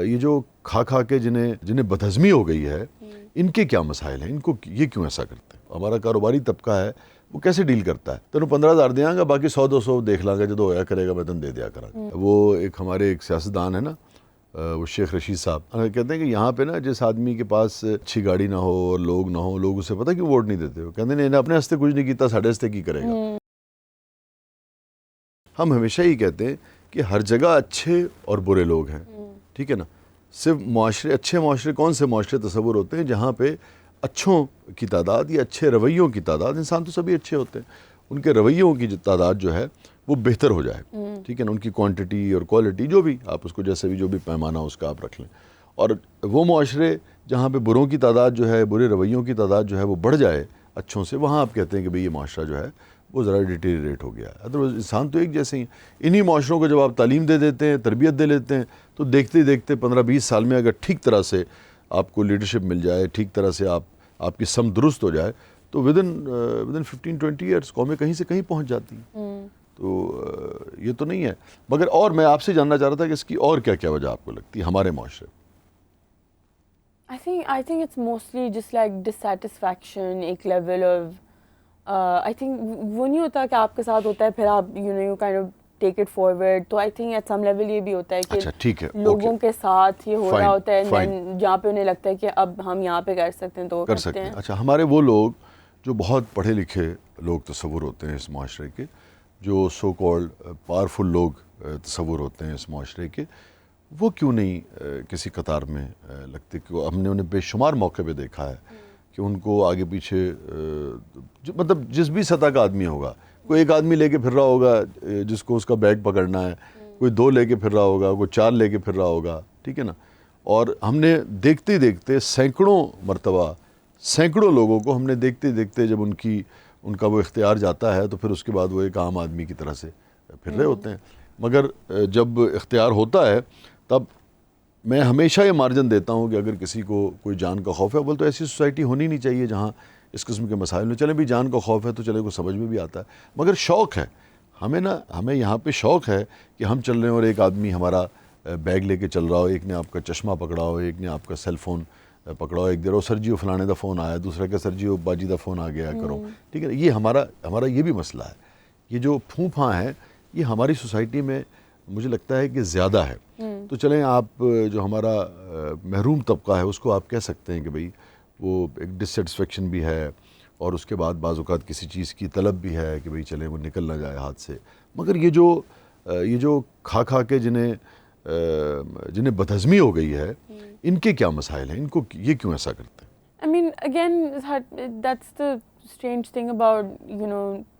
یہ جو کھا کھا کے جنہیں بدہضمی ہو گئی ہے، ان کے کیا مسائل ہیں، ان کو یہ کیوں ایسا کرتے ہیں؟ ہمارا کاروباری طبقہ ہے وہ کیسے ڈیل کرتا ہے؟ تینوں 15,000 دیاں گا، باقی 100-200 دیکھ لاں گا، جدو ہویا کرے گا میں تن دے دیا کرا گا۔ وہ ہمارے ایک سیاستدان ہے نا، وہ شیخ رشید صاحب کہتے ہیں کہ یہاں پہ نا جس آدمی کے پاس اچھی گاڑی نہ ہو اور لوگ نہ ہو، لوگ اسے پتہ کیوں ووٹ نہیں دیتے؟ وہ کہتے ہیں انہیں اپنے ہستے کچھ نہیں کیتا، ساڑھے ہستے کی کرے گا۔ ہم ہمیشہ ہی کہتے ہیں کہ ہر جگہ اچھے اور برے لوگ ہیں، ٹھیک ہے نا؟ صرف اچھے معاشرے کون سے معاشرے تصور ہوتے ہیں جہاں پہ اچھوں کی تعداد یا اچھے رویوں کی تعداد، انسان تو سبھی اچھے ہوتے ہیں، ان کے رویوں کی تعداد جو ہے وہ بہتر ہو جائے، ٹھیک ہے نا؟ ان کی کوانٹٹی اور کوالٹی جو بھی آپ اس کو جیسے بھی جو بھی پیمانہ اس کا آپ رکھ لیں، اور وہ معاشرے جہاں پہ بروں کی تعداد جو ہے، برے رویوں کی تعداد جو ہے وہ بڑھ جائے اچھوں سے، وہاں آپ کہتے ہیں کہ بھئی یہ معاشرہ جو ہے وہ ذرا ڈیٹیریٹ ہو گیا ہے۔ ادروائز انسان تو ایک جیسے ہی ہیں۔ انہی معاشروں کو جب آپ تعلیم دے دیتے ہیں، تربیت دے لیتے ہیں، تو دیکھتے دیکھتے 15-20 سال میں اگر ٹھیک طرح سے آپ کو لیڈرشپ مل جائے، ٹھیک طرح سے آپ کی سمت درست ہو جائے، تو ودن 15-20 ایئرس قومیں کہیں سے کہیں پہنچ جاتی ہیں۔ تو یہ تو نہیں ہے، مگر اور میں آپ سے جاننا چاہ رہا تھا کہ اس کی اور کیا کیا وجہ آپ کو لگتی ہے ہمارے معاشرے؟ I think it's mostly just like dissatisfaction, ایک لیول آف I think وہ نہیں ہوتا کہ آپ کے ساتھ ہوتا ہے پھر آپ you kind of take it forward. تو I think at some level یہ بھی ہوتا ہے کہ لوگوں کے ساتھ یہ ہو رہا ہوتا ہے، then جہاں پہ انہیں لگتا ہے کہ اب ہم یہاں پہ کر سکتے ہیں تو کر سکتے ہیں۔ اچھا، ہمارے وہ لوگ جو بہت پڑھے لکھے لوگ تصور ہوتے ہیں اس معاشرے کے، جو سو کالڈ پاورفل لوگ تصور ہوتے ہیں اس معاشرے کے، وہ کیوں نہیں کسی قطار میں لگتے؟ کہ ہم نے انہیں بے شمار موقع پہ دیکھا ہے کہ ان کو آگے پیچھے مطلب جس بھی سطح کا آدمی ہوگا، کوئی ایک آدمی لے کے پھر رہا ہوگا جس کو اس کا بیگ پکڑنا ہے، کوئی 2 لے کے پھر رہا ہوگا، کوئی 4 لے کے پھر رہا ہوگا، ٹھیک ہے نا؟ اور ہم نے دیکھتے دیکھتے سینکڑوں لوگوں کو ہم نے دیکھتے دیکھتے جب ان کا وہ اختیار جاتا ہے تو پھر اس کے بعد وہ ایک عام آدمی کی طرح سے پھر رہے ہوتے ہیں۔ مگر جب اختیار ہوتا ہے تب میں ہمیشہ یہ مارجن دیتا ہوں کہ اگر کسی کو کوئی جان کا خوف ہے، بول تو ایسی سوسائٹی ہونی نہیں چاہیے جہاں اس قسم کے مسائل میں چلیں بھی جان کا خوف ہے تو چلے کو سمجھ میں بھی آتا ہے، مگر شوق ہے ہمیں یہاں پہ شوق ہے کہ ہم چل رہے ہیں اور ایک آدمی ہمارا بیگ لے کے چل رہا ہو، ایک نے آپ کا چشمہ پکڑا ہو، ایک نے آپ کا سیل فون پکڑا ہو، ایک دیر سر جی فلانے دا فون آیا، دوسرا کہ سر جی باجی دا فون آ گیا کرو، ٹھیک ہے۔ یہ ہمارا یہ بھی مسئلہ ہے، یہ جو پھوں پھاں ہے یہ ہماری سوسائٹی میں مجھے لگتا ہے کہ زیادہ ہے۔ تو چلیں آپ جو ہمارا محروم طبقہ ہے اس کو آپ کہہ سکتے ہیں کہ بھئی وہ ایک ڈسسیٹسفیکشن بھی ہے، اور اس کے بعد بعض اوقات کسی چیز کی طلب بھی ہے کہ بھئی چلیں وہ نکل نہ جائے ہاتھ سے، مگر یہ جو کھا کھا کے جنہیں بدہضمی ہو گئی ہے، ان کے کیا مسائل ہیں، ان کو یہ کیوں ایسا کرتے ہیں؟ I mean, again, that's the strange thing about,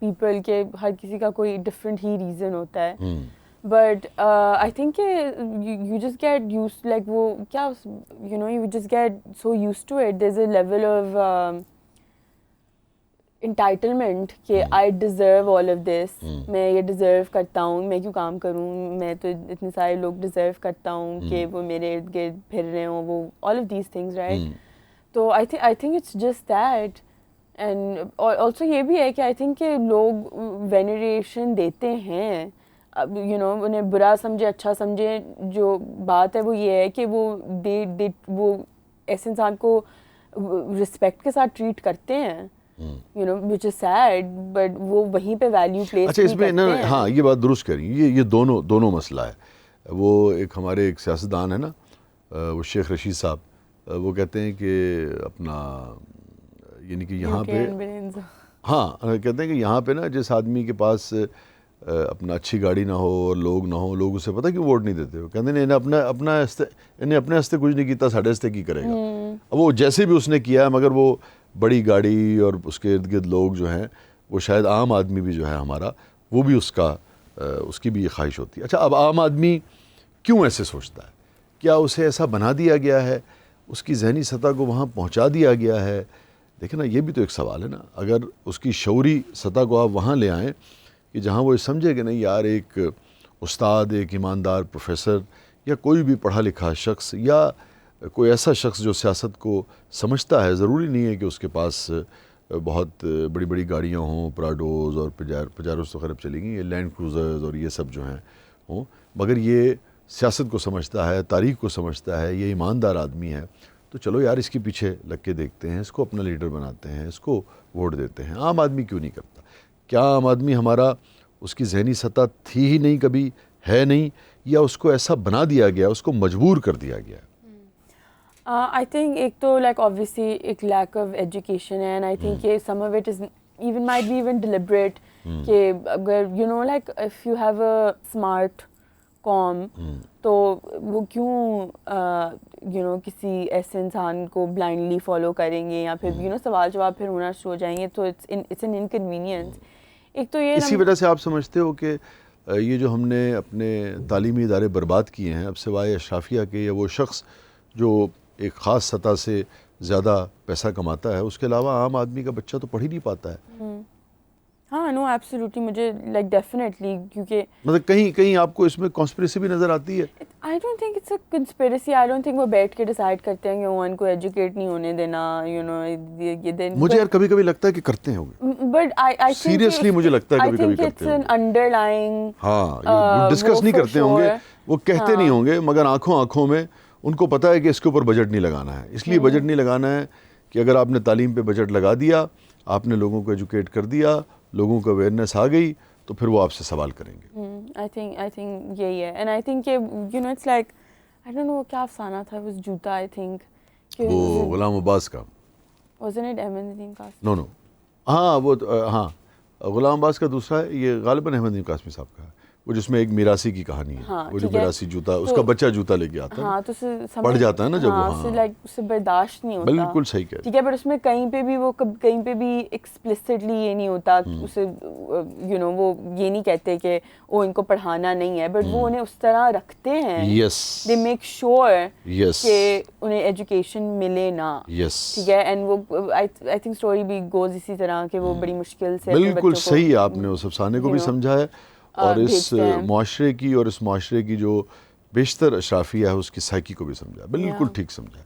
people کہ ہر کسی کا کوئی different ہی reason ہوتا ہے. But I think you just get used, like وہ کیا you just get so used to it. There's a level of entitlement کہ I deserve all of this. میں یہ deserve کرتا ہوں، میں کیوں کام کروں، میں تو اتنے سارے لوگ deserve کرتا ہوں کہ وہ میرے ارد گرد پھر رہے ہوں، وہ all of these things, right? تو I think it's just that. And also یہ بھی ہے کہ I think کہ لوگ veneration دیتے ہیں، انہیں برا سمجھے اچھا سمجھے، جو بات ہے وہ یہ ہے کہ وہ ایسے انسان کو رسپیکٹ کے ساتھ ٹریٹ کرتے ہیں، which is sad, but وہ وہیں پہ ویلیو پلیس اچھا اس میں ہاں یہ بات درست کریں، یہ دونوں مسئلہ ہے۔ وہ ہمارے ایک سیاستدان ہے نا، وہ شیخ رشید صاحب، وہ کہتے ہیں کہ اپنا یعنی کہ یہاں پہ کہتے ہیں کہ یہاں پہ نا جس آدمی کے پاس اپنا اچھی گاڑی نہ ہو اور لوگ نہ ہوں، لوگ اسے پتہ کیوں ووٹ نہیں دیتے؟ وہ کہتے ہیں انہیں اپنے ہستے کچھ نہیں کیتا، ساڑھے ہستے کی کرے گا۔ اب وہ جیسے بھی اس نے کیا ہے، مگر وہ بڑی گاڑی اور اس کے ارد گرد لوگ جو ہیں، وہ شاید عام آدمی بھی جو ہے ہمارا، وہ بھی اس کی بھی یہ خواہش ہوتی ہے۔ اچھا اب عام آدمی کیوں ایسے سوچتا ہے؟ کیا اسے ایسا بنا دیا گیا ہے، اس کی ذہنی سطح کو وہاں پہنچا دیا گیا ہے؟ دیکھیں نا، یہ بھی تو ایک سوال ہے نا۔ اگر اس کی شعوری سطح کو آپ وہاں لے آئیں کہ جہاں وہ سمجھے کہ نہیں یار، ایک استاد، ایک ایماندار پروفیسر یا کوئی بھی پڑھا لکھا شخص یا کوئی ایسا شخص جو سیاست کو سمجھتا ہے، ضروری نہیں ہے کہ اس کے پاس بہت بڑی بڑی گاڑیاں ہوں، پراڈوز اور پجاروز تو خیر چلیں گی، یہ لینڈ کروزرز اور یہ سب جو ہیں ہوں، مگر یہ سیاست کو سمجھتا ہے, تاریخ کو سمجھتا ہے, یہ ایماندار آدمی ہے, تو چلو یار اس کے پیچھے لگ کے دیکھتے ہیں, اس کو اپنا لیڈر بناتے ہیں, اس کو ووٹ دیتے ہیں. عام آدمی کیوں نہیں کرتا؟ کیا عام آدمی ہمارا اس کی ذہنی سطح تھی ہی نہیں, کبھی ہے نہیں, یا اس کو ایسا بنا دیا گیا, اس کو مجبور کر دیا گیا؟ آئی تھنک ایک تو لائک اوبویسلی ایک لیک آف ایجوکیشن ہے, اینڈ آئی تھنک یہ some of it is even might be even deliberate, کہ اگر you know like if you have a smart قوم تو وہ کیوں یو نو کسی ایسے انسان کو بلائنڈلی فالو کریں گے, یا پھر یو نو سوال جواب پھر ہونا شروع ہو جائیں گے, تو اٹس این انکنوینئنس. ایک تو یہ اسی وجہ سے آپ سمجھتے ہو کہ یہ جو ہم نے اپنے تعلیمی ادارے برباد کیے ہیں, اب سوائے اشرافیہ کے یا وہ شخص جو ایک خاص سطح سے زیادہ پیسہ کماتا ہے, اس کے علاوہ عام آدمی کا بچہ تو پڑھ ہی نہیں پاتا ہے. ہاں نو ایبسلیوٹلی, مجھے لائک ڈیفینیٹلی, کیونکہ مطلب کہیں آپ کو اس میں کانسپریسی بھی نظر آتی ہے؟ I don't think it's a conspiracy, I don't think وہ بیٹھ کے ڈیسائڈ کرتے ہیں کہ وہ ان کو ایجوکیٹ نہیں ہونے دینا, یو نو یہ دین. مجھے یار کبھی کبھی لگتا ہے کہ کرتے ہوں گے, بٹ آئی سیریسلی مجھے لگتا ہے کبھی کبھی کرتے ہوں گے. انڈر لائنگ, ہاں, ڈسکس نہیں کرتے ہوں گے, وہ کہتے نہیں ہوں گے, مگر آنکھوں میں ان کو پتہ ہے کہ اس کے اوپر بجٹ نہیں لگانا ہے. اس لیے بجٹ نہیں لگانا ہے کہ اگر آپ نے تعلیم پہ بجٹ لگا دیا, آپ نے لوگوں کو ایجوکیٹ کر دیا, لوگوں کو اویئرنیس آ گئی, تو پھر وہ آپ سے سوال کریں گے. آئی تھنک یہی ہے. اینڈ آئی تھنک کہ you know it's like I don't know کیا افسانہ تھا, وہ جوتا, آئی تھنک وہ غلام عباس کا, wasn't it احمد ندیم قاسمی؟ نو ہاں وہ ہاں غلام عباس کا دوسرا ہے, یہ غالباً احمد ندیم قاسمی صاحب کا ہے, وہ جس میں ایک میراثی کی کہانی ہے, وہ جو میراثی جوتا, اس کا بچہ جوتا لے کے آتا ہے, ہاں تو پڑ جاتا ہے نا جب وہ, ہاں لائک اسے برداشت نہیں ہوتا. بالکل صحیح کہہ رہے, ٹھیک ہے, بٹ اس میں کہیں پہ بھی وہ کہیں پہ بھی ایکسپلسٹلی یہ نہیں ہوتا اسے, یو نو وہ یہ نہیں کہتے کہ وہ ان کو پڑھانا نہیں ہے, بٹ وہ انہیں اس طرح رکھتے ہیں, یس, دے میک شیور یس, کہ انہیں ایجوکیشن ملے نا. یس, ٹھیک ہے, اینڈ وہ آئی تھنک اسٹوری بھی گوز اسی طرح کہ وہ بڑی مشکل سے, بالکل صحیح آپ نے اس افسانے کو بھی سمجھا ہے, اور اس معاشرے کی اور اس معاشرے کی جو بیشتر اشرافیہ ہے اس کی سائیکی کو بھی سمجھا, بالکل ٹھیک سمجھا.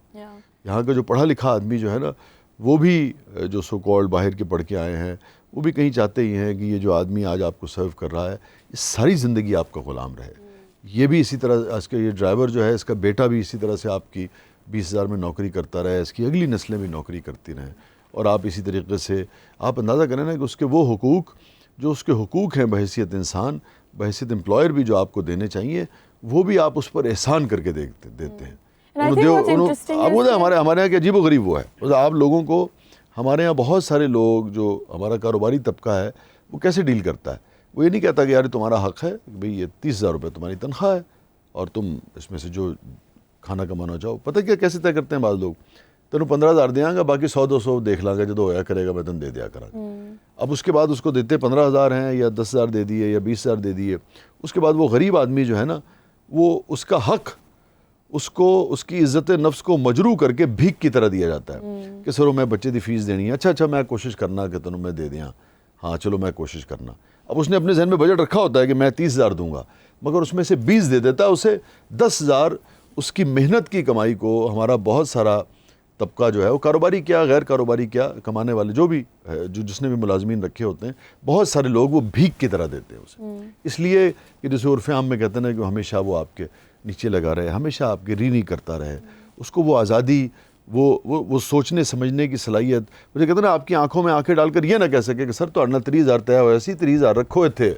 یہاں کا جو پڑھا لکھا آدمی جو ہے نا, وہ بھی جو سو کالڈ باہر کے پڑھ کے آئے ہیں, وہ بھی کہیں چاہتے ہی ہیں کہ یہ جو آدمی آج آپ کو سرو کر رہا ہے, یہ ساری زندگی آپ کا غلام رہے. یہ بھی اسی طرح, آج کا یہ ڈرائیور جو ہے, اس کا بیٹا بھی اسی طرح سے آپ کی 20,000 میں نوکری کرتا رہے, اس کی اگلی نسلیں بھی نوکری کرتی رہیں, اور آپ اسی طریقے سے آپ اندازہ کریں نا کہ اس کے وہ حقوق جو اس کے حقوق ہیں بحیثیت انسان, بحیثیت امپلائر بھی جو آپ کو دینے چاہیے, وہ بھی آپ اس پر احسان کر کے دیتے ہیں. ہمارے یہاں کے عجیب و غریب وہ ہے, آپ لوگوں کو, ہمارے یہاں بہت سارے لوگ جو ہمارا کاروباری طبقہ ہے, وہ کیسے ڈیل کرتا ہے, وہ یہ نہیں کہتا کہ یار تمہارا حق ہے بھئی, یہ 30,000 روپے تمہاری تنخواہ ہے اور تم اس میں سے جو کھانا کمانا چاہو. پتہ کیا کیسے طے کرتے ہیں بعض لوگ, تینوں 15,000 دیاں گا, باقی 100-200 دیکھ لاں گا, جدو ہویا کرے گا میں تن دے دیا کرا. اب اس کے بعد اس کو دیتے 15,000 ہیں, یا 10,000 دے دیے, یا 20,000 دے دیے. اس کے بعد وہ غریب آدمی جو ہے نا, وہ اس کا حق, اس کو اس کی عزت نفس کو مجروح کر کے بھیک کی طرح دیا جاتا ہے کہ سرو میں بچے دی فیس دینی ہے, اچھا میں کوشش کرنا کہ تنوں میں دے دیاں, ہاں چلو میں کوشش کرنا. اب اس نے اپنے ذہن میں بجٹ رکھا ہوتا ہے کہ میں 30,000 دوں گا, مگر اس میں سے 20 دے دیتا ہے, اسے 10,000 اس کی محنت کی کمائی کو ہمارا بہت سارا طبقہ جو ہے, وہ کاروباری کیا غیر کاروباری کیا, کمانے والے جو بھی ہے, جس نے بھی ملازمین رکھے ہوتے ہیں, بہت سارے لوگ وہ بھیک کی طرح دیتے ہیں اسے. اس لیے کہ جیسے عرف عام میں کہتے ہیں کہ ہمیشہ وہ آپ کے نیچے لگا رہے, ہمیشہ آپ کی رینی کرتا رہے, اس کو وہ آزادی, وہ سوچنے سمجھنے کی صلاحیت, مجھے کہتے ہیں نا آپ کی آنکھوں میں آنکھیں ڈال کر یہ نہ کہہ سکے کہ سر تو 30,000 طے ہوا سی 30,000 رکھو اتھے,